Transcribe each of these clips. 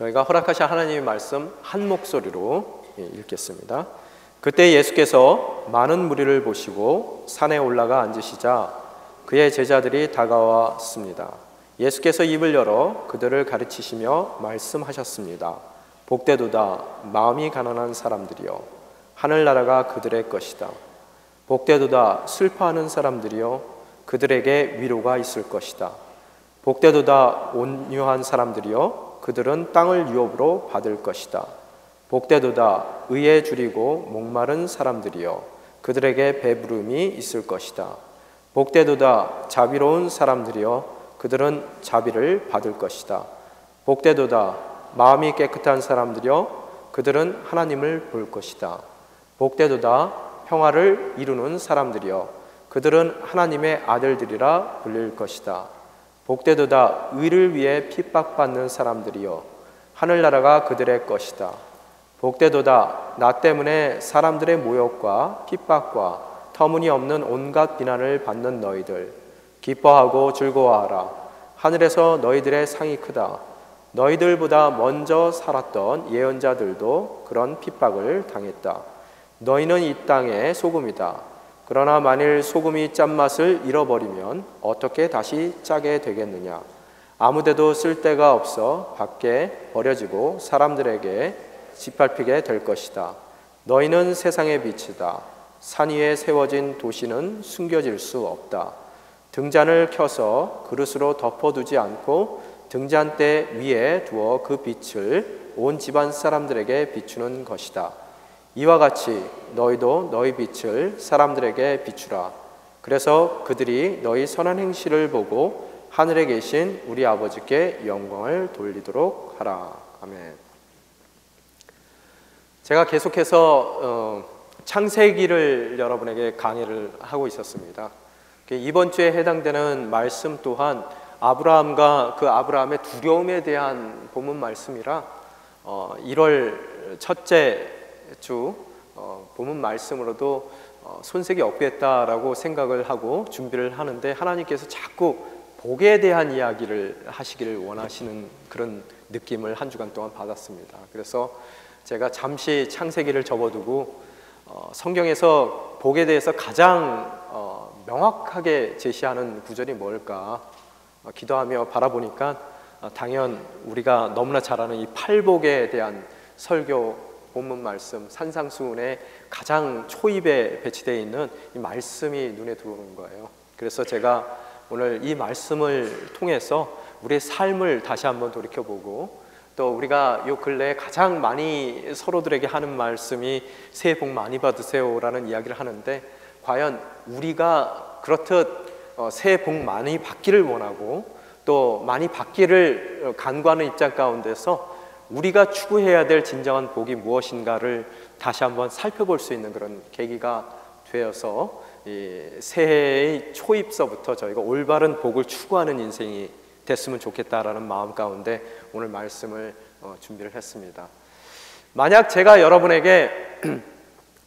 저희가 허락하신 하나님의 말씀 한 목소리로 읽겠습니다. 그때 예수께서 많은 무리를 보시고 산에 올라가 앉으시자 그의 제자들이 다가왔습니다. 예수께서 입을 열어 그들을 가르치시며 말씀하셨습니다. 복되도다 마음이 가난한 사람들이여 하늘나라가 그들의 것이다. 복되도다 슬퍼하는 사람들이여 그들에게 위로가 있을 것이다. 복되도다 온유한 사람들이여 그들은 땅을 유업으로 받을 것이다. 복되도다 의에 줄이고 목마른 사람들이여 그들에게 배부름이 있을 것이다. 복되도다 자비로운 사람들이여 그들은 자비를 받을 것이다. 복되도다 마음이 깨끗한 사람들이여 그들은 하나님을 볼 것이다. 복되도다 평화를 이루는 사람들이여 그들은 하나님의 아들들이라 불릴 것이다. 복되도다 의를 위해 핍박받는 사람들이여 하늘나라가 그들의 것이다. 복되도다 나 때문에 사람들의 모욕과 핍박과 터무니없는 온갖 비난을 받는 너희들 기뻐하고 즐거워하라. 하늘에서 너희들의 상이 크다. 너희들보다 먼저 살았던 예언자들도 그런 핍박을 당했다. 너희는 이 땅의 소금이다. 그러나 만일 소금이 짠맛을 잃어버리면 어떻게 다시 짜게 되겠느냐. 아무데도 쓸 데가 없어 밖에 버려지고 사람들에게 짓밟히게 될 것이다. 너희는 세상의 빛이다. 산 위에 세워진 도시는 숨겨질 수 없다. 등잔을 켜서 그릇으로 덮어두지 않고 등잔대 위에 두어 그 빛을 온 집안 사람들에게 비추는 것이다. 이와 같이 너희도 너희 빛을 사람들에게 비추라. 그래서 그들이 너희 선한 행실을 보고 하늘에 계신 우리 아버지께 영광을 돌리도록 하라. 아멘. 제가 계속해서 창세기를 여러분에게 강의를 하고 있었습니다. 이번 주에 해당되는 말씀 또한 아브라함과 그 아브라함의 두려움에 대한 본문 말씀이라 1월 첫째 주 본문 말씀으로도 손색이 없겠다라고 생각을 하고 준비를 하는데 하나님께서 자꾸 복에 대한 이야기를 하시기를 원하시는 그런 느낌을 한 주간 동안 받았습니다. 그래서 제가 잠시 창세기를 접어두고 성경에서 복에 대해서 가장 명확하게 제시하는 구절이 뭘까 기도하며 바라보니까 당연 우리가 너무나 잘 아는 이 팔복에 대한 설교 본문 말씀 산상수훈의 가장 초입에 배치되어 있는 이 말씀이 눈에 들어오는 거예요. 그래서 제가 오늘 이 말씀을 통해서 우리의 삶을 다시 한번 돌이켜보고 또 우리가 요 근래에 가장 많이 서로들에게 하는 말씀이 새해 복 많이 받으세요 라는 이야기를 하는데 과연 우리가 그렇듯 새해 복 많이 받기를 원하고 또 많이 받기를 간구하는 입장 가운데서 우리가 추구해야 될 진정한 복이 무엇인가를 다시 한번 살펴볼 수 있는 그런 계기가 되어서 이 새해의 초입서부터 저희가 올바른 복을 추구하는 인생이 됐으면 좋겠다라는 마음 가운데 오늘 말씀을 준비를 했습니다. 만약 제가 여러분에게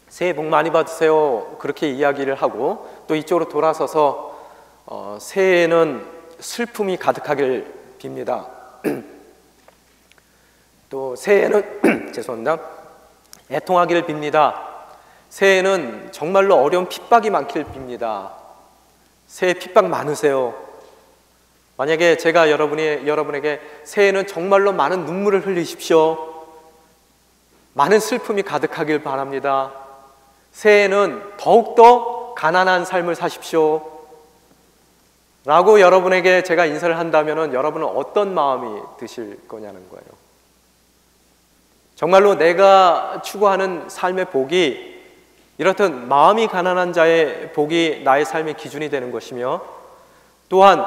새해 복 많이 받으세요 그렇게 이야기를 하고 또 이쪽으로 돌아서서 새해에는 슬픔이 가득하길 빕니다. 또 새해에는 죄송합니다. 애통하기를 빕니다. 새해에는 정말로 어려운 핍박이 많길 빕니다. 새해 핍박 많으세요. 만약에 제가 여러분에게 새해에는 정말로 많은 눈물을 흘리십시오. 많은 슬픔이 가득하길 바랍니다. 새해에는 더욱더 가난한 삶을 사십시오 라고 여러분에게 제가 인사를 한다면 여러분은 어떤 마음이 드실 거냐는 거예요. 정말로 내가 추구하는 삶의 복이 이렇듯 마음이 가난한 자의 복이 나의 삶의 기준이 되는 것이며 또한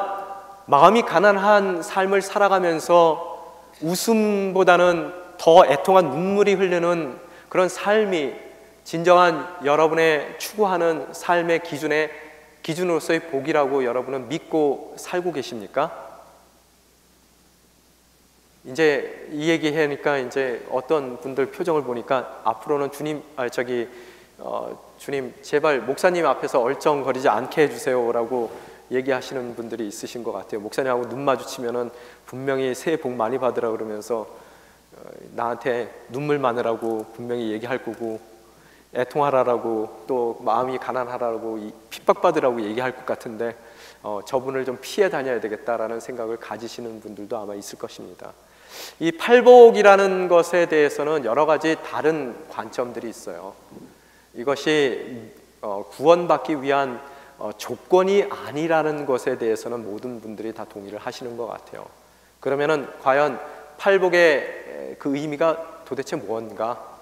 마음이 가난한 삶을 살아가면서 웃음보다는 더 애통한 눈물이 흐르는 그런 삶이 진정한 여러분의 추구하는 삶의 기준으로서의 복이라고 여러분은 믿고 살고 계십니까? 이제 이 얘기 하니까 이제 어떤 분들 표정을 보니까 앞으로는 주님 제발 목사님 앞에서 얼쩡거리지 않게 해주세요라고 얘기하시는 분들이 있으신 것 같아요. 목사님하고 눈 마주치면은 분명히 새해 복 많이 받으라 그러면서 나한테 눈물 많으라고 분명히 얘기할 거고, 애통하라고, 또 마음이 가난하라고, 핍박받으라고 얘기할 것 같은데 저분을 좀 피해 다녀야 되겠다라는 생각을 가지시는 분들도 아마 있을 것입니다. 이 팔복이라는 것에 대해서는 여러 가지 다른 관점들이 있어요. 이것이 구원받기 위한 조건이 아니라는 것에 대해서는 모든 분들이 다 동의를 하시는 것 같아요. 그러면은 과연 팔복의 그 의미가 도대체 뭔가?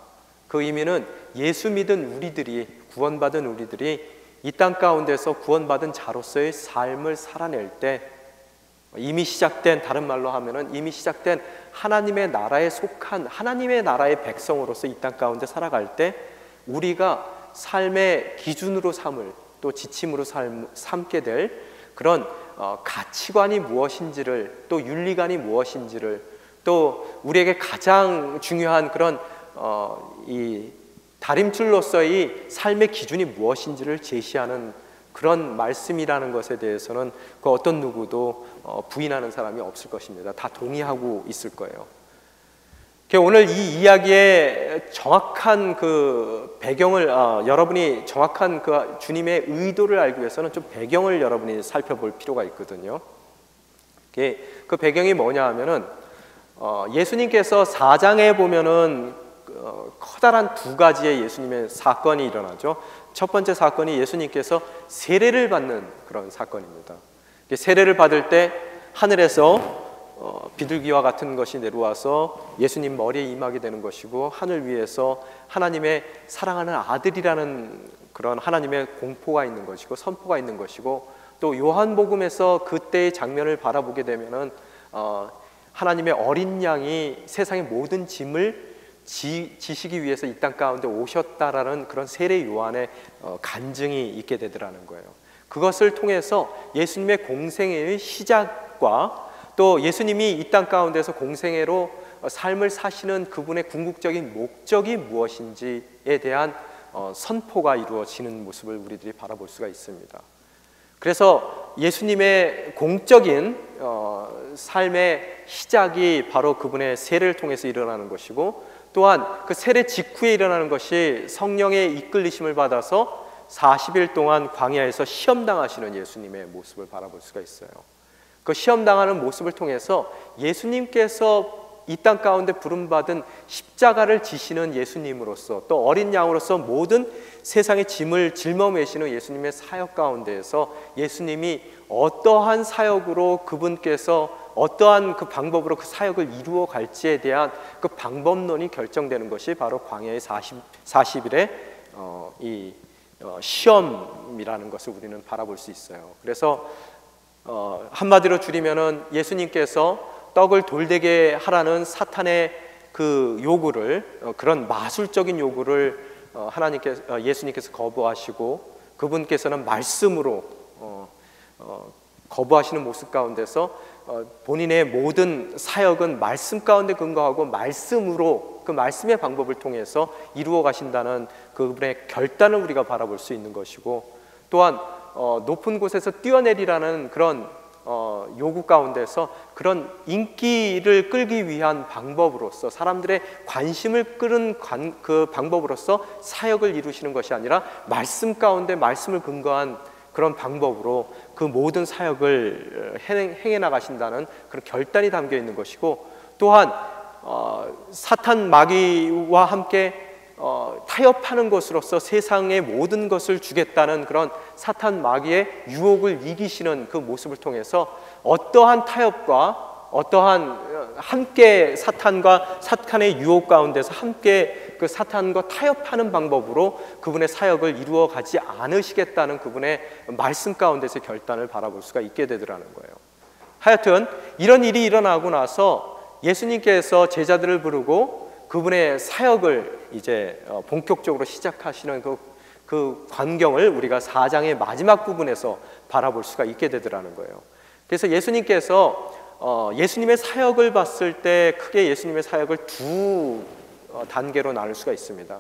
그 의미는 예수 믿은 우리들이, 구원받은 우리들이 이 땅 가운데서 구원받은 자로서의 삶을 살아낼 때, 이미 시작된, 다른 말로 하면은 이미 시작된 하나님의 나라에 속한 하나님의 나라의 백성으로서 이 땅 가운데 살아갈 때, 우리가 삶의 기준으로 삼을, 또 지침으로 삼게 될 그런 가치관이 무엇인지를, 또 윤리관이 무엇인지를, 또 우리에게 가장 중요한 그런 이 다림줄로서의 삶의 기준이 무엇인지를 제시하는 그런 말씀이라는 것에 대해서는 그 어떤 누구도 부인하는 사람이 없을 것입니다. 다 동의하고 있을 거예요. 오늘 이 이야기의 정확한 그 배경을, 여러분이 정확한 그 주님의 의도를 알기 위해서는 좀 배경을 여러분이 살펴볼 필요가 있거든요. 그 배경이 뭐냐 하면은 예수님께서 4장에 보면은 커다란 두 가지의 예수님의 사건이 일어나죠. 첫 번째 사건이 예수님께서 세례를 받는 그런 사건입니다. 세례를 받을 때 하늘에서 비둘기와 같은 것이 내려와서 예수님 머리에 임하게 되는 것이고, 하늘 위에서 하나님의 사랑하는 아들이라는 그런 하나님의 공포가 있는 것이고, 선포가 있는 것이고, 또 요한복음에서 그때의 장면을 바라보게 되면은 하나님의 어린 양이 세상의 모든 짐을 지시기 위해서 이 땅 가운데 오셨다라는 그런 세례 요한의 간증이 있게 되더라는 거예요. 그것을 통해서 예수님의 공생애의 시작과, 또 예수님이 이 땅 가운데서 공생애로 삶을 사시는 그분의 궁극적인 목적이 무엇인지에 대한 선포가 이루어지는 모습을 우리들이 바라볼 수가 있습니다. 그래서 예수님의 공적인 삶의 시작이 바로 그분의 세례를 통해서 일어나는 것이고, 또한 그 세례 직후에 일어나는 것이 성령의 이끌리심을 받아서 40일 동안 광야에서 시험당하시는 예수님의 모습을 바라볼 수가 있어요. 그 시험당하는 모습을 통해서 예수님께서 이 땅 가운데 부름받은 십자가를 지시는 예수님으로서, 또 어린 양으로서 모든 세상의 짐을 짊어매시는 예수님의 사역 가운데에서 예수님이 어떠한 사역으로, 그분께서 어떠한 그 방법으로 그 사역을 이루어 갈지에 대한 그 방법론이 결정되는 것이 바로 광야의 40일의 이 시험이라는 것을 우리는 바라볼 수 있어요. 그래서 한마디로 줄이면은 예수님께서 떡을 돌되게 하라는 사탄의 그 요구를, 그런 마술적인 요구를 예수님께서 거부하시고, 그분께서는 말씀으로 거부하시는 모습 가운데서 본인의 모든 사역은 말씀 가운데 근거하고 말씀으로, 그 말씀의 방법을 통해서 이루어 가신다는 그분의 결단을 우리가 바라볼 수 있는 것이고, 또한 높은 곳에서 뛰어내리라는 그런 요구 가운데서 그런 인기를 끌기 위한 방법으로서, 사람들의 관심을 끄는 그 방법으로서 사역을 이루시는 것이 아니라 말씀 가운데 말씀을 근거한 그런 방법으로 그 모든 사역을 행해 나가신다는 그런 결단이 담겨 있는 것이고, 또한 사탄 마귀와 함께 타협하는 것으로서 세상의 모든 것을 주겠다는 그런 사탄 마귀의 유혹을 이기시는 그 모습을 통해서 어떠한 타협과 어떠한 함께 사탄과 사탄의 유혹 가운데서 함께 그 사탄과 타협하는 방법으로 그분의 사역을 이루어 가지 않으시겠다는 그분의 말씀 가운데서 결단을 바라볼 수가 있게 되더라는 거예요. 하여튼 이런 일이 일어나고 나서 예수님께서 제자들을 부르고 그분의 사역을 이제 본격적으로 시작하시는 그 광경을 우리가 4장의 마지막 부분에서 바라볼 수가 있게 되더라는 거예요. 그래서 예수님께서 예수님의 사역을 봤을 때 크게 예수님의 사역을 두 단계로 나눌 수가 있습니다.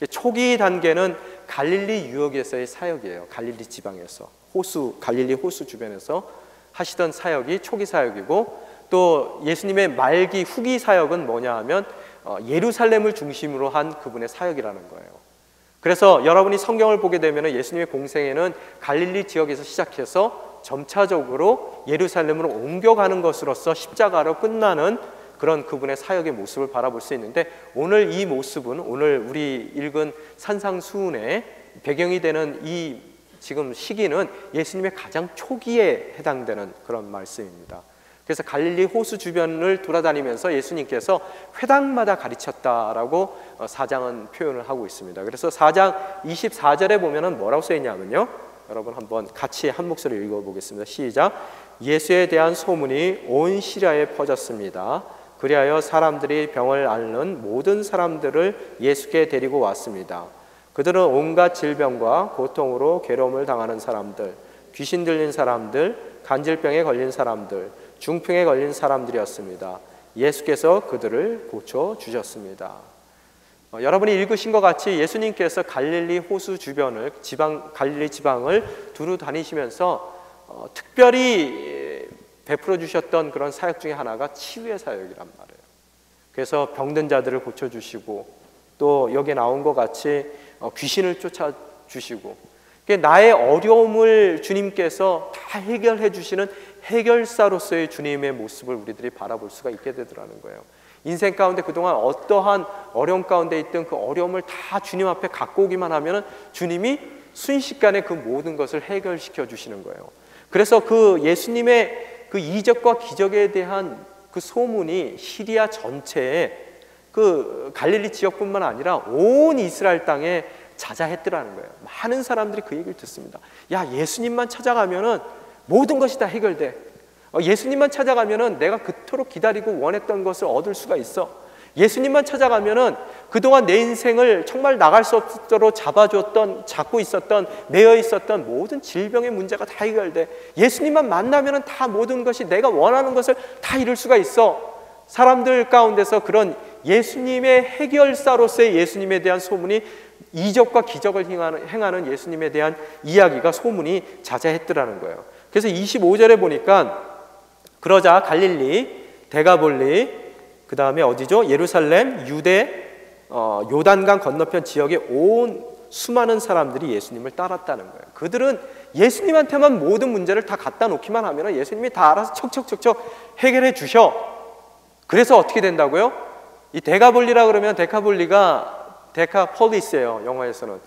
초기 단계는 갈릴리 유역에서의 사역이에요. 갈릴리 지방에서 갈릴리 호수 주변에서 하시던 사역이 초기 사역이고, 또 예수님의 말기 후기 사역은 뭐냐 하면 예루살렘을 중심으로 한 그분의 사역이라는 거예요. 그래서 여러분이 성경을 보게 되면 예수님의 공생애는 갈릴리 지역에서 시작해서 점차적으로 예루살렘으로 옮겨가는 것으로서 십자가로 끝나는 그런 그분의 사역의 모습을 바라볼 수 있는데, 오늘 이 모습은 오늘 우리 읽은 산상수훈의 배경이 되는 이 지금 시기는 예수님의 가장 초기에 해당되는 그런 말씀입니다. 그래서 갈릴리 호수 주변을 돌아다니면서 예수님께서 회당마다 가르쳤다라고 4장은 표현을 하고 있습니다. 그래서 4장 24절에 보면은 뭐라고 써 있냐면요, 여러분 한번 같이 한 목소리 읽어보겠습니다. 시작. 예수에 대한 소문이 온 시리아에 퍼졌습니다. 그리하여 사람들이 병을 앓는 모든 사람들을 예수께 데리고 왔습니다. 그들은 온갖 질병과 고통으로 괴로움을 당하는 사람들, 귀신 들린 사람들, 간질병에 걸린 사람들, 중풍에 걸린 사람들이었습니다. 예수께서 그들을 고쳐주셨습니다. 여러분이 읽으신 것 같이 예수님께서 갈릴리 호수 주변을 갈릴리 지방을 두루 다니시면서 특별히 베풀어 주셨던 그런 사역 중에 하나가 치유의 사역이란 말이에요. 그래서 병든 자들을 고쳐주시고, 또 여기에 나온 것 같이 귀신을 쫓아주시고, 나의 어려움을 주님께서 다 해결해 주시는 해결사로서의 주님의 모습을 우리들이 바라볼 수가 있게 되더라는 거예요. 인생 가운데 그동안 어떠한 어려움 가운데 있던 그 어려움을 다 주님 앞에 갖고 오기만 하면 주님이 순식간에 그 모든 것을 해결시켜 주시는 거예요. 그래서 그 예수님의 그 이적과 기적에 대한 그 소문이 시리아 전체에, 그 갈릴리 지역뿐만 아니라 온 이스라엘 땅에 자자했더라는 거예요. 많은 사람들이 그 얘기를 듣습니다. 야, 예수님만 찾아가면은 모든 것이 다 해결돼. 예수님만 찾아가면은 내가 그토록 기다리고 원했던 것을 얻을 수가 있어. 예수님만 찾아가면은 그동안 내 인생을 정말 나갈 수 없도록 잡고 있었던, 매여 있었던 모든 질병의 문제가 다 해결돼. 예수님만 만나면은 다 모든 것이, 내가 원하는 것을 다 이룰 수가 있어. 사람들 가운데서 그런 예수님의 해결사로서의 예수님에 대한 소문이, 이적과 기적을 행하는 예수님에 대한 이야기가, 소문이 자자했더라는 거예요. 그래서 25절에 보니까 그러자 갈릴리, 데가볼리, 그 다음에 어디죠? 예루살렘, 유대, 요단강 건너편 지역의 온 수많은 사람들이 예수님을 따랐다는 거예요. 그들은 예수님한테만 모든 문제를 다 갖다 놓기만 하면 예수님이 다 알아서 척척척척 해결해 주셔. 그래서 어떻게 된다고요? 이 데가볼리라 그러면, 데카폴리스예요, 영어에서는.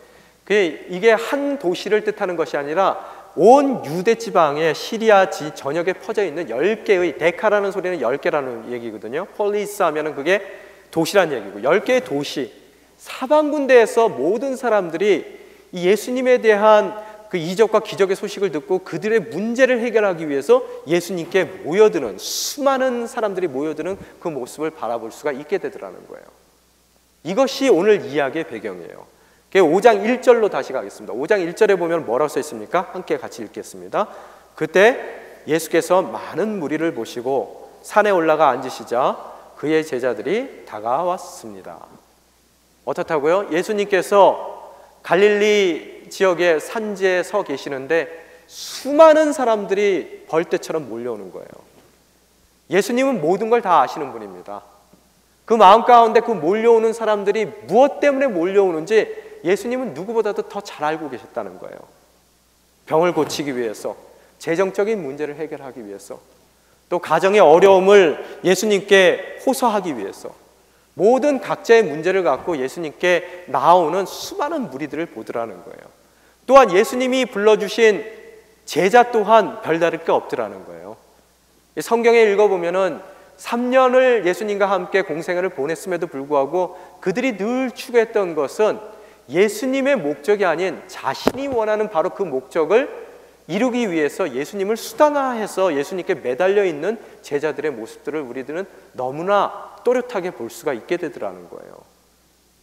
이게 한 도시를 뜻하는 것이 아니라 온 유대 지방에, 시리아 전역에 퍼져 있는 10개의, 데카라는 소리는 10개라는 얘기거든요. 폴리스 하면은 그게 도시란 얘기고, 10개의 도시, 사방군데에서 모든 사람들이 이 예수님에 대한 그 이적과 기적의 소식을 듣고 그들의 문제를 해결하기 위해서 예수님께 모여드는, 수많은 사람들이 모여드는 그 모습을 바라볼 수가 있게 되더라는 거예요. 이것이 오늘 이야기의 배경이에요. 5장 1절로 다시 가겠습니다. 5장 1절에 보면 뭐라고 써 있습니까? 함께 같이 읽겠습니다. 그때 예수께서 많은 무리를 보시고 산에 올라가 앉으시자 그의 제자들이 다가왔습니다. 어떻다고요? 예수님께서 갈릴리 지역의 산지에 서 계시는데 수많은 사람들이 벌떼처럼 몰려오는 거예요. 예수님은 모든 걸 다 아시는 분입니다. 그 마음 가운데 그 몰려오는 사람들이 무엇 때문에 몰려오는지 예수님은 누구보다도 더 잘 알고 계셨다는 거예요. 병을 고치기 위해서, 재정적인 문제를 해결하기 위해서, 또 가정의 어려움을 예수님께 호소하기 위해서, 모든 각자의 문제를 갖고 예수님께 나오는 수많은 무리들을 보더라는 거예요. 또한 예수님이 불러주신 제자 또한 별다를 게 없더라는 거예요. 성경에 읽어보면은 3년을 예수님과 함께 공생애를 보냈음에도 불구하고 그들이 늘 추구했던 것은 예수님의 목적이 아닌 자신이 원하는 바로 그 목적을 이루기 위해서 예수님을 수단화해서 예수님께 매달려 있는 제자들의 모습들을 우리들은 너무나 또렷하게 볼 수가 있게 되더라는 거예요.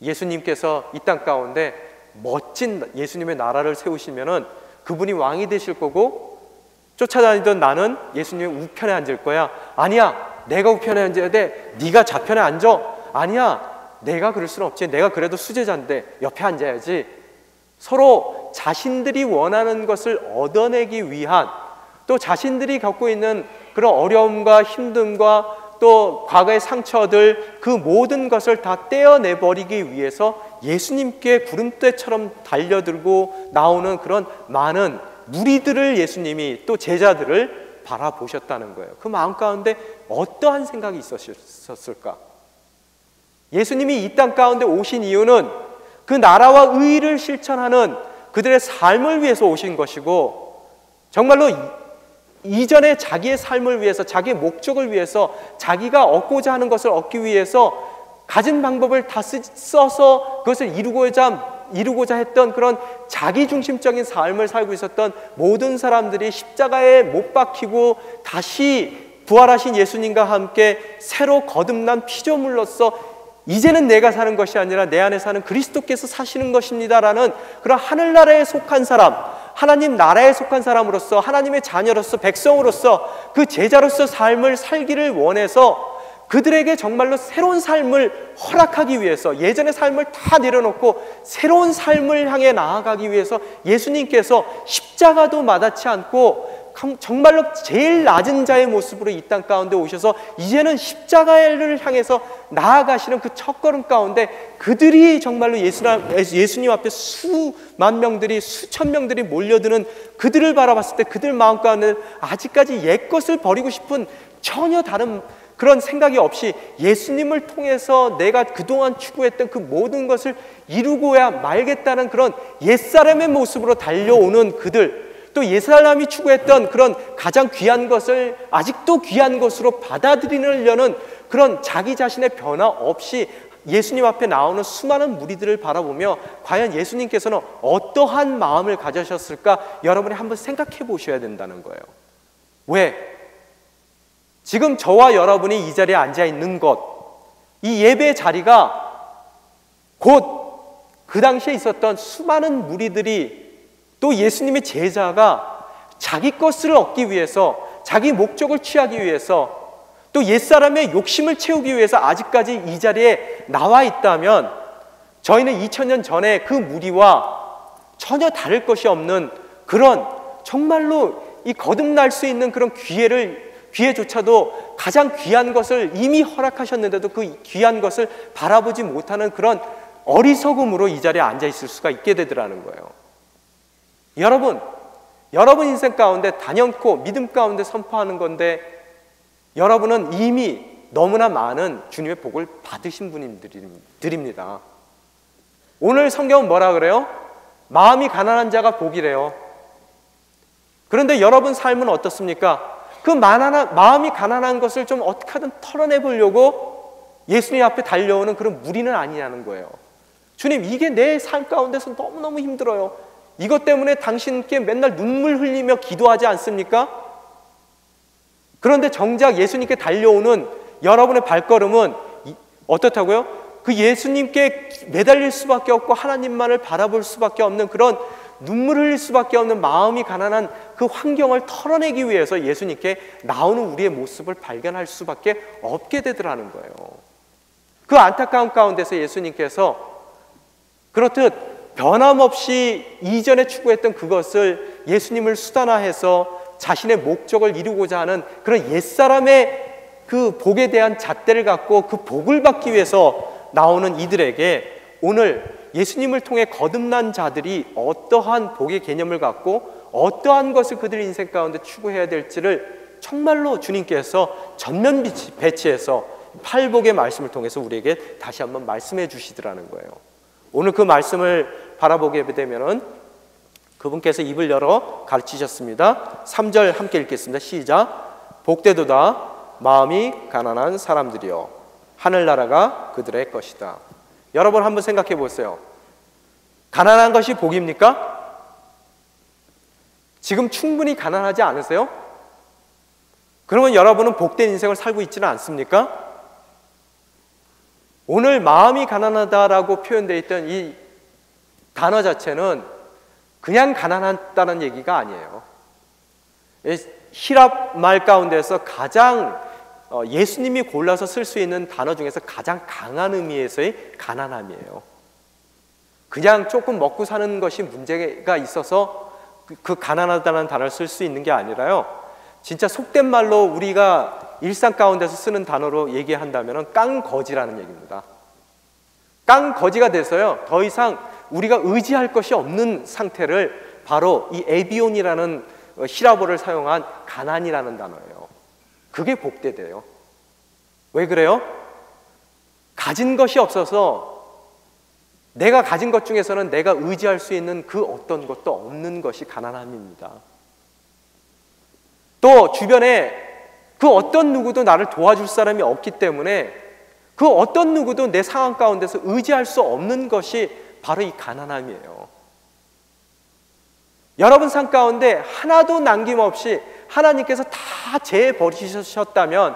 예수님께서 이 땅 가운데 멋진 예수님의 나라를 세우시면은 그분이 왕이 되실 거고, 쫓아다니던 나는 예수님의 우편에 앉을 거야. 아니야, 내가 우편에 앉아야 돼. 네가 좌편에 앉아. 아니야, 내가 그럴 수는 없지. 내가 그래도 수제자인데 옆에 앉아야지. 서로 자신들이 원하는 것을 얻어내기 위한, 또 자신들이 갖고 있는 그런 어려움과 힘듦과 또 과거의 상처들, 그 모든 것을 다 떼어내버리기 위해서 예수님께 구름대처럼 달려들고 나오는 그런 많은 무리들을 예수님이 또 제자들을 바라보셨다는 거예요. 그 마음 가운데 어떠한 생각이 있었을까? 예수님이 이 땅 가운데 오신 이유는 그 나라와 의를 실천하는 그들의 삶을 위해서 오신 것이고, 정말로 이전에 자기의 삶을 위해서, 자기의 목적을 위해서, 자기가 얻고자 하는 것을 얻기 위해서 가진 방법을 다 써서 그것을 이루고자 했던 그런 자기중심적인 삶을 살고 있었던 모든 사람들이 십자가에 못 박히고 다시 부활하신 예수님과 함께 새로 거듭난 피조물로서 이제는 내가 사는 것이 아니라 내 안에 사는 그리스도께서 사시는 것입니다라는 그런 하늘나라에 속한 사람, 하나님 나라에 속한 사람으로서, 하나님의 자녀로서, 백성으로서, 그 제자로서 삶을 살기를 원해서 그들에게 정말로 새로운 삶을 허락하기 위해서, 예전의 삶을 다 내려놓고 새로운 삶을 향해 나아가기 위해서 예수님께서 십자가도 마다치 않고 정말로 제일 낮은 자의 모습으로 이 땅 가운데 오셔서 이제는 십자가를 향해서 나아가시는 그 첫걸음 가운데 그들이 정말로 예수님 앞에 수만 명들이, 수천 명들이 몰려드는 그들을 바라봤을 때 그들 마음 가운데 아직까지 옛것을 버리고 싶은 전혀 다른 그런 생각이 없이 예수님을 통해서 내가 그동안 추구했던 그 모든 것을 이루고야 말겠다는 그런 옛사람의 모습으로 달려오는 그들, 또 옛사람이 추구했던 그런 가장 귀한 것을 아직도 귀한 것으로 받아들이려는 그런 자기 자신의 변화 없이 예수님 앞에 나오는 수많은 무리들을 바라보며 과연 예수님께서는 어떠한 마음을 가지셨을까 여러분이 한번 생각해 보셔야 된다는 거예요. 왜? 지금 저와 여러분이 이 자리에 앉아 있는 것, 이 예배 자리가 곧 그 당시에 있었던 수많은 무리들이 또 예수님의 제자가 자기 것을 얻기 위해서, 자기 목적을 취하기 위해서, 또 옛사람의 욕심을 채우기 위해서 아직까지 이 자리에 나와 있다면 저희는 2000년 전에 그 무리와 전혀 다를 것이 없는 그런 정말로 이 거듭날 수 있는 그런 기회조차도 가장 귀한 것을 이미 허락하셨는데도 그 귀한 것을 바라보지 못하는 그런 어리석음으로 이 자리에 앉아 있을 수가 있게 되더라는 거예요. 여러분 인생 가운데 단연코 믿음 가운데 선포하는 건데 여러분은 이미 너무나 많은 주님의 복을 받으신 분들입니다. 오늘 성경은 뭐라 그래요? 마음이 가난한 자가 복이래요. 그런데 여러분 삶은 어떻습니까? 그 마음이 가난한 것을 좀 어떻게 하든 털어내 보려고 예수님 앞에 달려오는 그런 무리는 아니냐는 거예요. 주님, 이게 내 삶 가운데서 너무너무 힘들어요. 이것 때문에 당신께 맨날 눈물 흘리며 기도하지 않습니까? 그런데 정작 예수님께 달려오는 여러분의 발걸음은 어떻다고요? 그 예수님께 매달릴 수밖에 없고 하나님만을 바라볼 수밖에 없는 그런 눈물 흘릴 수밖에 없는 마음이 가난한 그 환경을 털어내기 위해서 예수님께 나오는 우리의 모습을 발견할 수밖에 없게 되더라는 거예요. 그 안타까운 가운데서 예수님께서 그렇듯 변함없이 이전에 추구했던 그것을 예수님을 수단화해서 자신의 목적을 이루고자 하는 그런 옛사람의 그 복에 대한 잣대를 갖고 그 복을 받기 위해서 나오는 이들에게 오늘 예수님을 통해 거듭난 자들이 어떠한 복의 개념을 갖고 어떠한 것을 그들 인생 가운데 추구해야 될지를 정말로 주님께서 전면 배치해서 팔복의 말씀을 통해서 우리에게 다시 한번 말씀해 주시더라는 거예요. 오늘 그 말씀을 바라보게 되면은 그분께서 입을 열어 가르치셨습니다. 3절 함께 읽겠습니다. 시작. 복되도다 마음이 가난한 사람들이여 하늘나라가 그들의 것이다. 여러분 한번 생각해 보세요. 가난한 것이 복입니까? 지금 충분히 가난하지 않으세요? 그러면 여러분은 복된 인생을 살고 있지는 않습니까? 오늘 마음이 가난하다라고 표현되어 있던 이 단어 자체는 그냥 가난하다는 얘기가 아니에요. 히랍 말 가운데서 가장 예수님이 골라서 쓸 수 있는 단어 중에서 가장 강한 의미에서의 가난함이에요. 그냥 조금 먹고 사는 것이 문제가 있어서 그 가난하다는 단어를 쓸 수 있는 게 아니라요, 진짜 속된 말로 우리가 일상 가운데서 쓰는 단어로 얘기한다면 깡거지라는 얘기입니다. 깡거지가 돼서요, 더 이상 우리가 의지할 것이 없는 상태를 바로 이 에비온이라는 히라보를 사용한 가난이라는 단어예요. 그게 복되대요. 왜 그래요? 가진 것이 없어서 내가 가진 것 중에서는 내가 의지할 수 있는 그 어떤 것도 없는 것이 가난함입니다. 또 주변에 그 어떤 누구도 나를 도와줄 사람이 없기 때문에 그 어떤 누구도 내 상황 가운데서 의지할 수 없는 것이 바로 이 가난함이에요. 여러분 삶 가운데 하나도 남김없이 하나님께서 다 재버리셨다면,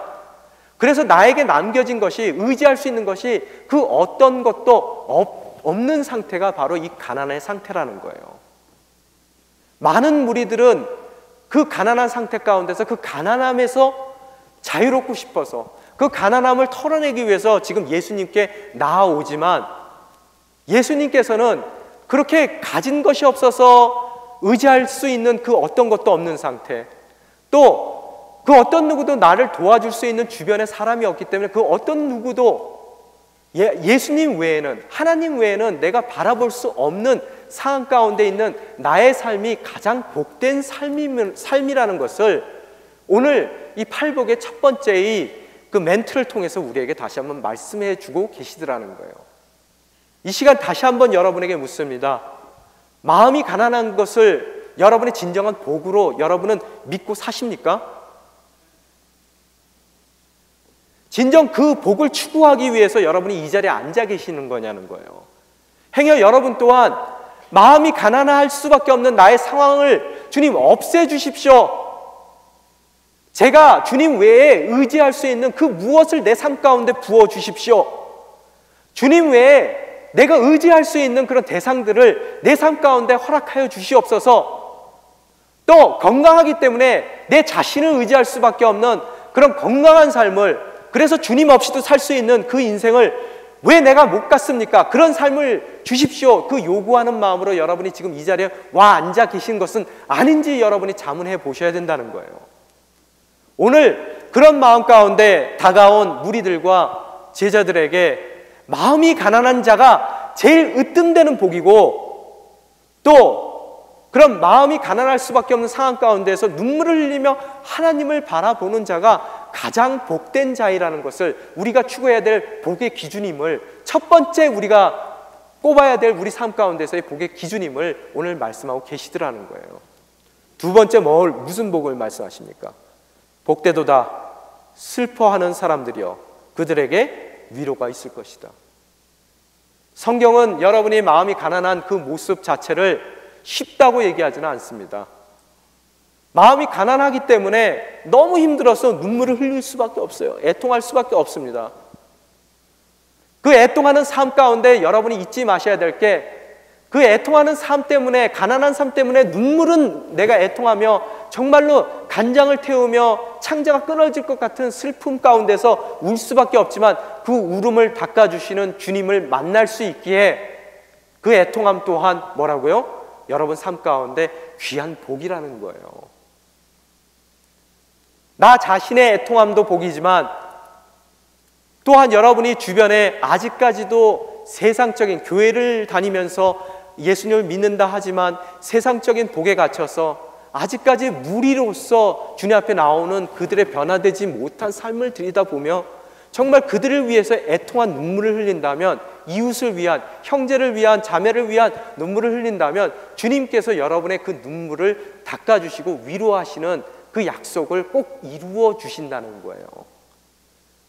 그래서 나에게 남겨진 것이, 의지할 수 있는 것이 그 어떤 것도 없는 상태가 바로 이 가난의 상태라는 거예요. 많은 무리들은 그 가난한 상태 가운데서 그 가난함에서 자유롭고 싶어서 그 가난함을 털어내기 위해서 지금 예수님께 나아오지만, 예수님께서는 그렇게 가진 것이 없어서 의지할 수 있는 그 어떤 것도 없는 상태, 또 그 어떤 누구도 나를 도와줄 수 있는 주변에 사람이 없기 때문에 그 어떤 누구도 예수님 외에는, 하나님 외에는 내가 바라볼 수 없는 상황 가운데 있는 나의 삶이 가장 복된 삶이라는 것을 오늘 이 팔복의 첫 번째의 그 멘트를 통해서 우리에게 다시 한번 말씀해 주고 계시더라는 거예요. 이 시간 다시 한번 여러분에게 묻습니다. 마음이 가난한 것을 여러분의 진정한 복으로 여러분은 믿고 사십니까? 진정 그 복을 추구하기 위해서 여러분이 이 자리에 앉아 계시는 거냐는 거예요. 행여 여러분 또한 마음이 가난할 수밖에 없는 나의 상황을 주님 없애주십시오. 제가 주님 외에 의지할 수 있는 그 무엇을 내 삶 가운데 부어주십시오. 주님 외에 내가 의지할 수 있는 그런 대상들을 내 삶 가운데 허락하여 주시옵소서. 또 건강하기 때문에 내 자신을 의지할 수밖에 없는 그런 건강한 삶을, 그래서 주님 없이도 살 수 있는 그 인생을 왜 내가 못 갔습니까? 그런 삶을 주십시오. 그 요구하는 마음으로 여러분이 지금 이 자리에 와 앉아 계신 것은 아닌지 여러분이 자문해 보셔야 된다는 거예요. 오늘 그런 마음 가운데 다가온 무리들과 제자들에게 마음이 가난한 자가 제일 으뜸되는 복이고, 또 그런 마음이 가난할 수밖에 없는 상황 가운데서 눈물을 흘리며 하나님을 바라보는 자가 가장 복된 자이라는 것을 우리가 추구해야 될 복의 기준임을, 첫 번째 우리가 꼽아야 될 우리 삶 가운데서의 복의 기준임을 오늘 말씀하고 계시더라는 거예요. 두 번째 무슨 복을 말씀하십니까? 복되도다 슬퍼하는 사람들이여 그들에게 위로가 있을 것이다. 성경은 여러분이 마음이 가난한 그 모습 자체를 쉽다고 얘기하지는 않습니다. 마음이 가난하기 때문에 너무 힘들어서 눈물을 흘릴 수밖에 없어요. 애통할 수밖에 없습니다. 그 애통하는 삶 가운데 여러분이 잊지 마셔야 될 게, 그 애통하는 삶 때문에, 가난한 삶 때문에 눈물은 내가 애통하며 정말로 간장을 태우며 창자가 끊어질 것 같은 슬픔 가운데서 울 수밖에 없지만, 그 울음을 닦아주시는 주님을 만날 수 있기에 그 애통함 또한 뭐라고요? 여러분 삶 가운데 귀한 복이라는 거예요. 나 자신의 애통함도 복이지만 또한 여러분이 주변에 아직까지도 세상적인, 교회를 다니면서 예수님을 믿는다 하지만 세상적인 복에 갇혀서 아직까지 무리로서 주님 앞에 나오는 그들의 변화되지 못한 삶을 들여다보며 정말 그들을 위해서 애통한 눈물을 흘린다면, 이웃을 위한, 형제를 위한, 자매를 위한 눈물을 흘린다면 주님께서 여러분의 그 눈물을 닦아주시고 위로하시는 그 약속을 꼭 이루어 주신다는 거예요.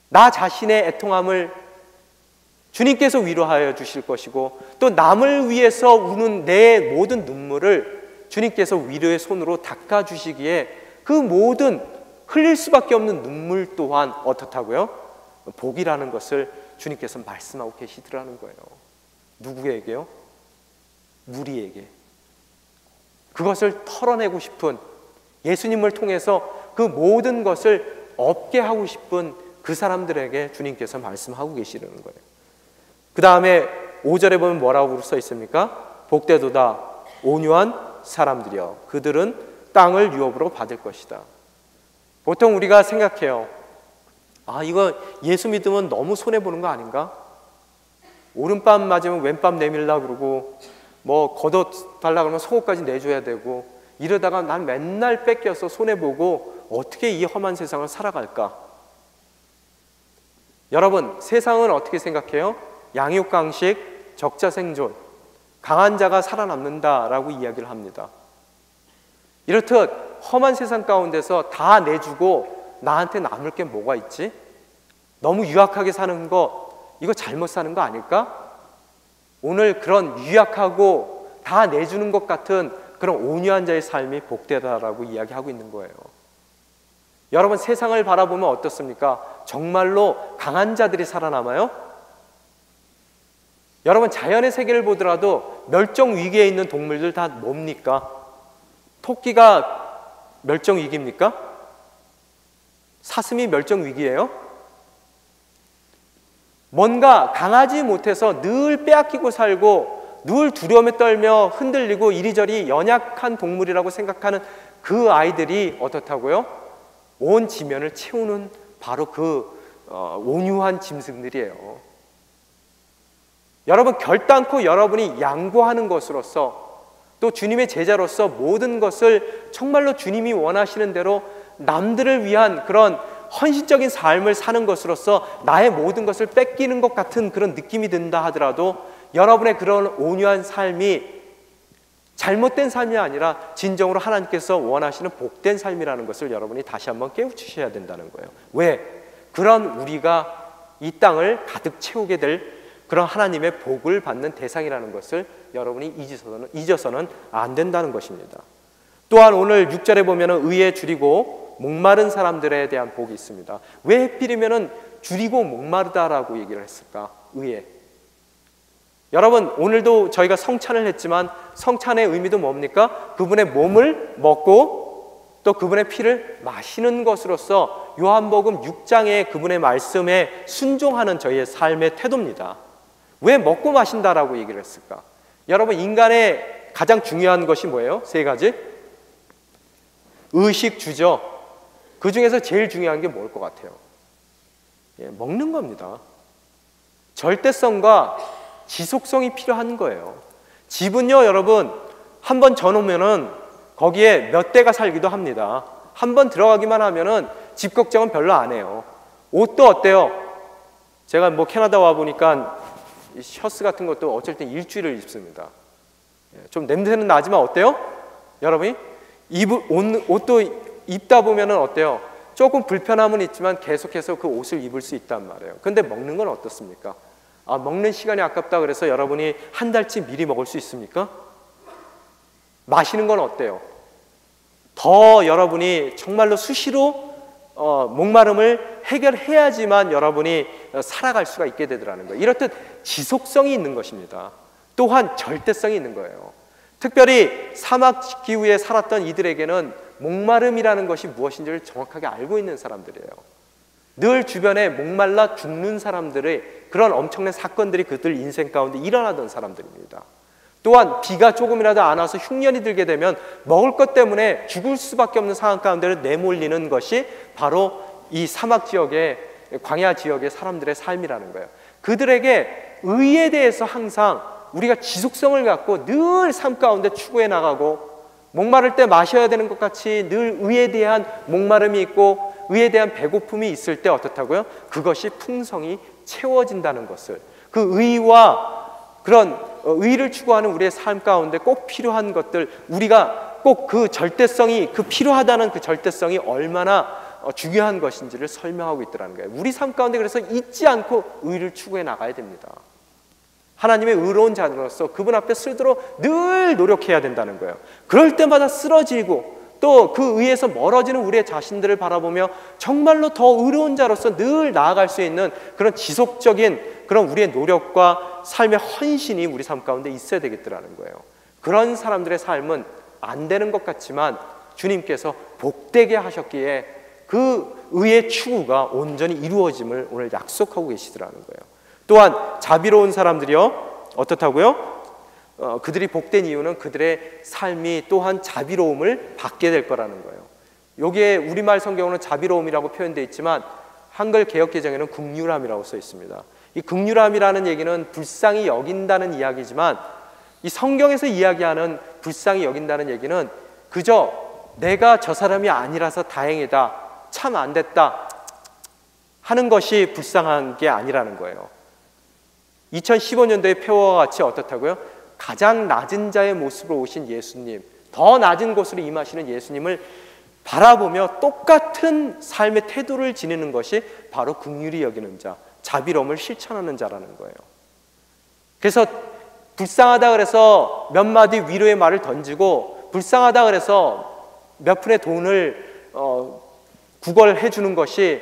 나 자신의 애통함을 주님께서 위로하여 주실 것이고, 또 남을 위해서 우는 내 모든 눈물을 주님께서 위로의 손으로 닦아주시기에 그 모든 흘릴 수밖에 없는 눈물 또한 어떻다고요? 복이라는 것을 주님께서 말씀하고 계시더라는 거예요. 누구에게요? 무리에게. 그것을 털어내고 싶은, 예수님을 통해서 그 모든 것을 없게 하고 싶은 그 사람들에게 주님께서 말씀하고 계시려는 거예요. 그 다음에 5절에 보면 뭐라고 써 있습니까? 복되도다 온유한 사람들이여 그들은 땅을 유업으로 받을 것이다. 보통 우리가 생각해요. 아, 이거 예수 믿으면 너무 손해보는 거 아닌가? 오른밤 맞으면 왼밤 내밀려고 그러고, 뭐 걷어달라 그러면 속옷까지 내줘야 되고, 이러다가 난 맨날 뺏겨서 손해보고 어떻게 이 험한 세상을 살아갈까? 여러분, 세상은 어떻게 생각해요? 양육강식, 적자생존, 강한 자가 살아남는다라고 이야기를 합니다. 이렇듯 험한 세상 가운데서 다 내주고 나한테 남을 게 뭐가 있지? 너무 유약하게 사는 거, 이거 잘못 사는 거 아닐까? 오늘 그런 유약하고 다 내주는 것 같은 그런 온유한 자의 삶이 복되다라고 이야기하고 있는 거예요. 여러분, 세상을 바라보면 어떻습니까? 정말로 강한 자들이 살아남아요? 여러분, 자연의 세계를 보더라도 멸종 위기에 있는 동물들 다 뭡니까? 토끼가 멸종 위기입니까? 사슴이 멸종 위기예요? 뭔가 강하지 못해서 늘 빼앗기고 살고 늘 두려움에 떨며 흔들리고 이리저리 연약한 동물이라고 생각하는 그 아이들이 어떻다고요? 온 지면을 채우는 바로 그 온유한 짐승들이에요. 여러분, 결단코 여러분이 양보하는 것으로서 또 주님의 제자로서 모든 것을 정말로 주님이 원하시는 대로 남들을 위한 그런 헌신적인 삶을 사는 것으로서 나의 모든 것을 뺏기는 것 같은 그런 느낌이 든다 하더라도 여러분의 그런 온유한 삶이 잘못된 삶이 아니라 진정으로 하나님께서 원하시는 복된 삶이라는 것을 여러분이 다시 한번 깨우치셔야 된다는 거예요. 왜? 그런 우리가 이 땅을 가득 채우게 될 그런 하나님의 복을 받는 대상이라는 것을 여러분이 잊어서는 안 된다는 것입니다. 또한 오늘 6절에 보면 의에 줄이고 목마른 사람들에 대한 복이 있습니다. 왜 하필이면 줄이고 목마르다라고 얘기를 했을까? 의에. 여러분, 오늘도 저희가 성찬을 했지만 성찬의 의미도 뭡니까? 그분의 몸을 먹고 또 그분의 피를 마시는 것으로서 요한복음 6장의 그분의 말씀에 순종하는 저희의 삶의 태도입니다. 왜 먹고 마신다라고 얘기를 했을까? 여러분, 인간의 가장 중요한 것이 뭐예요? 세 가지. 의식, 주저. 그 중에서 제일 중요한 게 뭘 것 같아요? 먹는 겁니다. 절대성과 지속성이 필요한 거예요. 집은요, 여러분, 한번 져놓으면은 거기에 몇 대가 살기도 합니다. 한번 들어가기만 하면은 집 걱정은 별로 안 해요. 옷도 어때요? 제가 뭐 캐나다 와 보니까 셔츠 같은 것도 어쩔 땐 일주일을 입습니다. 좀 냄새는 나지만 어때요? 여러분이 옷도 입다 보면은 어때요? 조금 불편함은 있지만 계속해서 그 옷을 입을 수 있단 말이에요. 근데 먹는 건 어떻습니까? 아, 먹는 시간이 아깝다 그래서 여러분이 한 달치 미리 먹을 수 있습니까? 마시는 건 어때요? 더 여러분이 정말로 수시로 목마름을 해결해야지만 여러분이 살아갈 수가 있게 되더라는 거예요. 이렇듯 지속성이 있는 것입니다. 또한 절대성이 있는 거예요. 특별히 사막 기후에 살았던 이들에게는 목마름이라는 것이 무엇인지를 정확하게 알고 있는 사람들이에요. 늘 주변에 목말라 죽는 사람들의 그런 엄청난 사건들이 그들 인생 가운데 일어나던 사람들입니다. 또한 비가 조금이라도 안 와서 흉년이 들게 되면 먹을 것 때문에 죽을 수밖에 없는 상황 가운데 내몰리는 것이 바로 이 사막 지역의, 광야 지역의 사람들의 삶이라는 거예요. 그들에게 의에 대해서 항상 우리가 지속성을 갖고 늘 삶 가운데 추구해 나가고, 목마를 때 마셔야 되는 것 같이 늘 의에 대한 목마름이 있고 의에 대한 배고픔이 있을 때 어떻다고요? 그것이 풍성이 채워진다는 것을, 그 의와 그런 의를 추구하는 우리의 삶 가운데 꼭 필요한 것들, 우리가 꼭 그 절대성이, 그 필요하다는 그 절대성이 얼마나 중요한 것인지를 설명하고 있더라는 거예요. 우리 삶 가운데 그래서 잊지 않고 의를 추구해 나가야 됩니다. 하나님의 의로운 자로서 그분 앞에 서도록 늘 노력해야 된다는 거예요. 그럴 때마다 쓰러지고 또 그 의에서 멀어지는 우리의 자신들을 바라보며 정말로 더 의로운 자로서 늘 나아갈 수 있는 그런 지속적인 그런 우리의 노력과 삶의 헌신이 우리 삶 가운데 있어야 되겠더라는 거예요. 그런 사람들의 삶은 안 되는 것 같지만 주님께서 복되게 하셨기에 그 의의 추구가 온전히 이루어짐을 오늘 약속하고 계시더라는 거예요. 또한 자비로운 사람들이요, 어떻다고요? 그들이 복된 이유는 그들의 삶이 또한 자비로움을 받게 될 거라는 거예요. 여기에 우리말 성경으로는 자비로움이라고 표현되어 있지만 한글 개역개정에는 긍휼함이라고 써 있습니다. 이 긍휼함이라는 얘기는 불쌍히 여긴다는 이야기지만 이 성경에서 이야기하는 불쌍히 여긴다는 얘기는 그저 내가 저 사람이 아니라서 다행이다, 참 안 됐다 하는 것이 불쌍한 게 아니라는 거예요. 2015년도의 표어와 같이 어떻다고요? 가장 낮은 자의 모습으로 오신 예수님, 더 낮은 곳으로 임하시는 예수님을 바라보며 똑같은 삶의 태도를 지니는 것이 바로 긍휼히 여기는 자, 자비로움을 실천하는 자라는 거예요. 그래서 불쌍하다 그래서 몇 마디 위로의 말을 던지고 불쌍하다 그래서 몇 푼의 돈을 구걸해 주는 것이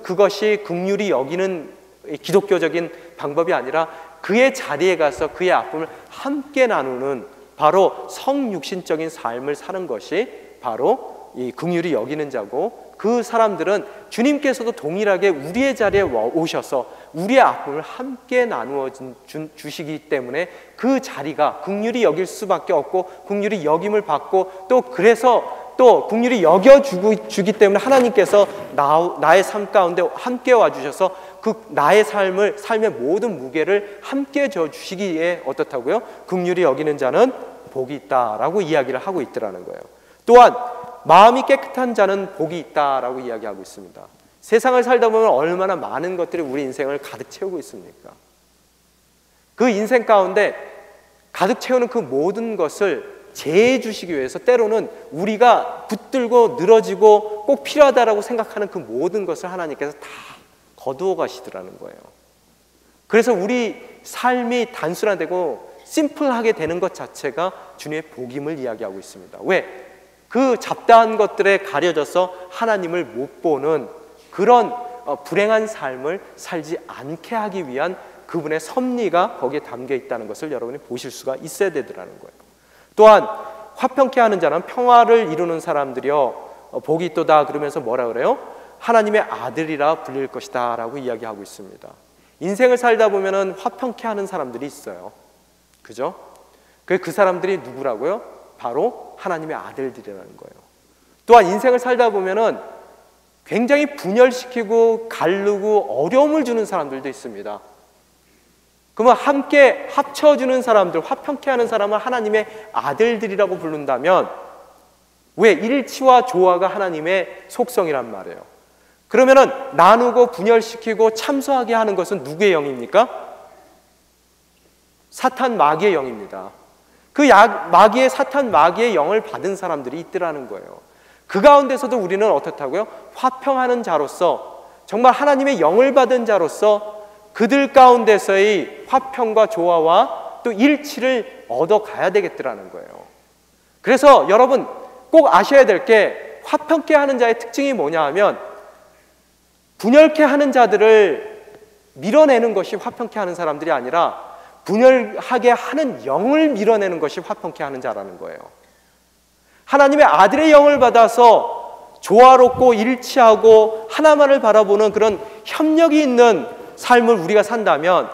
그것이 긍휼히 여기는 기독교적인 방법이 아니라 그의 자리에 가서 그의 아픔을 함께 나누는 바로 성육신적인 삶을 사는 것이 바로 이 긍휼히 여기는 자고, 그 사람들은 주님께서도 동일하게 우리의 자리에 오셔서 우리의 아픔을 함께 나누어 주시기 때문에 그 자리가 긍휼히 여길 수밖에 없고 긍휼히 여김을 받고 또 그래서 또 긍휼히 여겨주기 때문에 하나님께서 나의 삶 가운데 함께 와주셔서 그 나의 삶의 모든 무게를 함께 져주시기에 어떻다고요? 긍휼히 여기는 자는 복이 있다라고 이야기를 하고 있더라는 거예요. 또한 마음이 깨끗한 자는 복이 있다라고 이야기하고 있습니다. 세상을 살다 보면 얼마나 많은 것들이 우리 인생을 가득 채우고 있습니까? 그 인생 가운데 가득 채우는 그 모든 것을 제해 주시기 위해서 때로는 우리가 붙들고 늘어지고 꼭 필요하다라고 생각하는 그 모든 것을 하나님께서 다 거두어 가시더라는 거예요. 그래서 우리 삶이 단순화되고 심플하게 되는 것 자체가 주님의 복임을 이야기하고 있습니다. 왜? 그 잡다한 것들에 가려져서 하나님을 못 보는 그런 불행한 삶을 살지 않게 하기 위한 그분의 섭리가 거기에 담겨 있다는 것을 여러분이 보실 수가 있어야 되더라는 거예요. 또한 화평케 하는 자는 평화를 이루는 사람들이여 복이 있도다 그러면서 뭐라 그래요? 하나님의 아들이라 불릴 것이다 라고 이야기하고 있습니다. 인생을 살다 보면은 화평케 하는 사람들이 있어요. 그죠? 그 사람들이 누구라고요? 바로 하나님의 아들들이라는 거예요. 또한 인생을 살다 보면은 굉장히 분열시키고 가르고 어려움을 주는 사람들도 있습니다. 그러면 함께 합쳐주는 사람들, 화평케 하는 사람을 하나님의 아들들이라고 부른다면 왜? 일치와 조화가 하나님의 속성이란 말이에요. 그러면은 나누고 분열시키고 참소하게 하는 것은 누구의 영입니까? 사탄 마귀의 영입니다. 그 사탄 마귀의 영을 받은 사람들이 있더라는 거예요. 그 가운데서도 우리는 어떻다고요? 화평하는 자로서, 정말 하나님의 영을 받은 자로서 그들 가운데서의 화평과 조화와 또 일치를 얻어가야 되겠더라는 거예요. 그래서 여러분 꼭 아셔야 될 게, 화평케 하는 자의 특징이 뭐냐 하면 분열케 하는 자들을 밀어내는 것이 화평케 하는 사람들이 아니라 분열하게 하는 영을 밀어내는 것이 화평케 하는 자라는 거예요. 하나님의 아들의 영을 받아서 조화롭고 일치하고 하나만을 바라보는 그런 협력이 있는 삶을 우리가 산다면,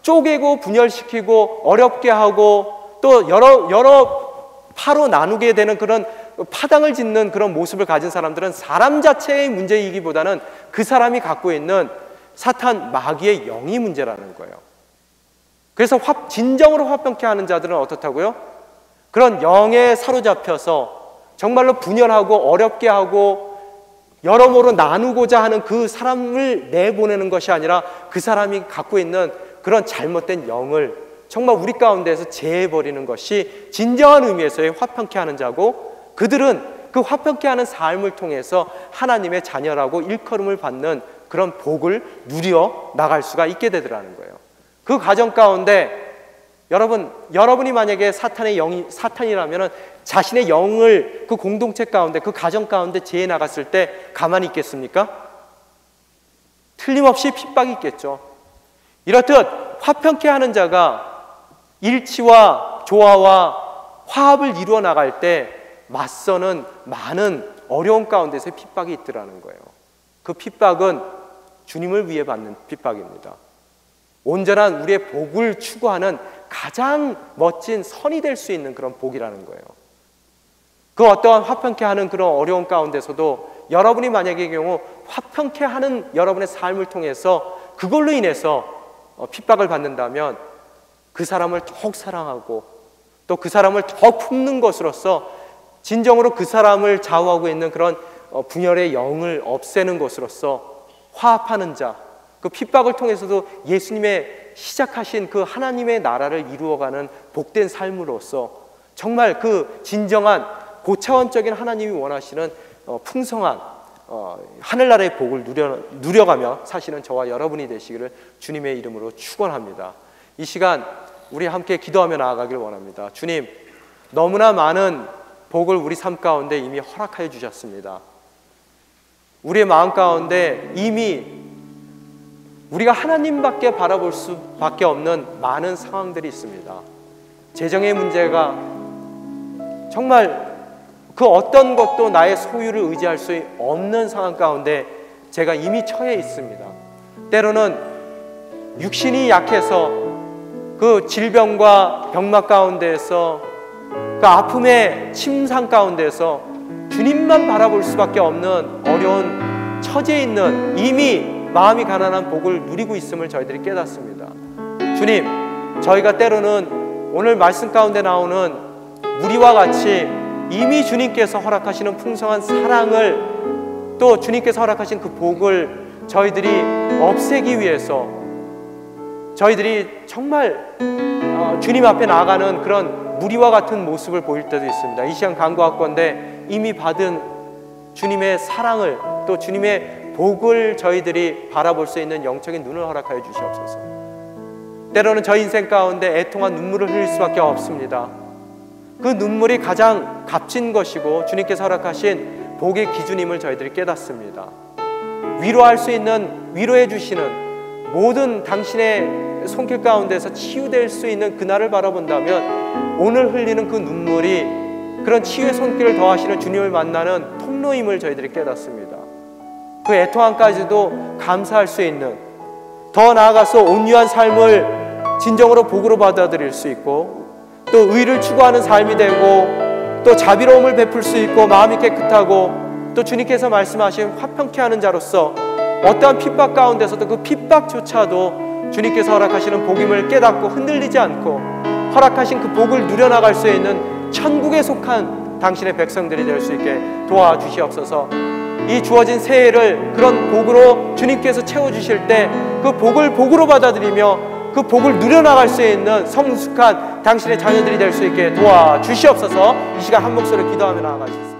쪼개고 분열시키고 어렵게 하고 또 여러 파로 나누게 되는 그런 파당을 짓는 그런 모습을 가진 사람들은 사람 자체의 문제이기보다는 그 사람이 갖고 있는 사탄 마귀의 영이 문제라는 거예요. 그래서 진정으로 화평케 하는 자들은 어떻다고요? 그런 영에 사로잡혀서 정말로 분열하고 어렵게 하고 여러모로 나누고자 하는 그 사람을 내보내는 것이 아니라 그 사람이 갖고 있는 그런 잘못된 영을 정말 우리 가운데에서 제해버리는 것이 진정한 의미에서의 화평케 하는 자고, 그들은 그 화평케 하는 삶을 통해서 하나님의 자녀라고 일컬음을 받는 그런 복을 누려 나갈 수가 있게 되더라는 거예요. 그 과정 가운데 여러분이 만약에 사탄이라면 자신의 영을 그 공동체 가운데, 그 가정 가운데 제해 나갔을 때 가만히 있겠습니까? 틀림없이 핍박이 있겠죠. 이렇듯 화평케 하는 자가 일치와 조화와 화합을 이루어 나갈 때 맞서는 많은 어려움 가운데서 핍박이 있더라는 거예요. 그 핍박은 주님을 위해 받는 핍박입니다. 온전한 우리의 복을 추구하는 가장 멋진 선이 될 수 있는 그런 복이라는 거예요. 그 어떠한 화평케 하는 그런 어려운 가운데서도 여러분이 만약의 경우 화평케 하는 여러분의 삶을 통해서 그걸로 인해서 핍박을 받는다면 그 사람을 더욱 사랑하고 또 그 사람을 더 품는 것으로서 진정으로 그 사람을 좌우하고 있는 그런 분열의 영을 없애는 것으로서 화합하는 자, 그 핍박을 통해서도 예수님의 시작하신 그 하나님의 나라를 이루어가는 복된 삶으로서 정말 그 진정한 고차원적인 하나님이 원하시는 풍성한 하늘나라의 복을 누려가며 사시는 저와 여러분이 되시기를 주님의 이름으로 축원합니다. 이 시간 우리 함께 기도하며 나아가길 원합니다. 주님, 너무나 많은 복을 우리 삶 가운데 이미 허락하여 주셨습니다. 우리의 마음 가운데 이미 우리가 하나님밖에 바라볼 수밖에 없는 많은 상황들이 있습니다. 재정의 문제가 정말 그 어떤 것도 나의 소유를 의지할 수 없는 상황 가운데 제가 이미 처해 있습니다. 때로는 육신이 약해서 그 질병과 병막 가운데에서 그 아픔의 침상 가운데서 주님만 바라볼 수밖에 없는 어려운 처지에 있는 이미 마음이 가난한 복을 누리고 있음을 저희들이 깨닫습니다. 주님, 저희가 때로는 오늘 말씀 가운데 나오는 무리와 같이 이미 주님께서 허락하시는 풍성한 사랑을 또 주님께서 허락하신 그 복을 저희들이 없애기 위해서 저희들이 정말 주님 앞에 나아가는 그런 무리와 같은 모습을 보일 때도 있습니다. 이 시간 간구하건대 이미 받은 주님의 사랑을 또 주님의 복을 저희들이 바라볼 수 있는 영적인 눈을 허락하여 주시옵소서. 때로는 저희 인생 가운데 애통한 눈물을 흘릴 수밖에 없습니다. 그 눈물이 가장 값진 것이고 주님께서 허락하신 복의 기준임을 저희들이 깨닫습니다. 위로할 수 있는, 위로해 주시는 모든 당신의 손길 가운데서 치유될 수 있는 그날을 바라본다면 오늘 흘리는 그 눈물이 그런 치유의 손길을 더하시는 주님을 만나는 통로임을 저희들이 깨닫습니다. 그 애통함까지도 감사할 수 있는, 더 나아가서 온유한 삶을 진정으로 복으로 받아들일 수 있고 또 의를 추구하는 삶이 되고 또 자비로움을 베풀 수 있고 마음이 깨끗하고 또 주님께서 말씀하신 화평케 하는 자로서 어떠한 핍박 가운데서도 그 핍박조차도 주님께서 허락하시는 복임을 깨닫고 흔들리지 않고 허락하신 그 복을 누려나갈 수 있는 천국에 속한 당신의 백성들이 될 수 있게 도와주시옵소서. 이 주어진 새해를 그런 복으로 주님께서 채워주실 때 그 복을 복으로 받아들이며 그 복을 누려나갈 수 있는 성숙한 당신의 자녀들이 될 수 있게 도와주시옵소서. 이 시간 한 목소리로 기도하며 나아가겠습니다.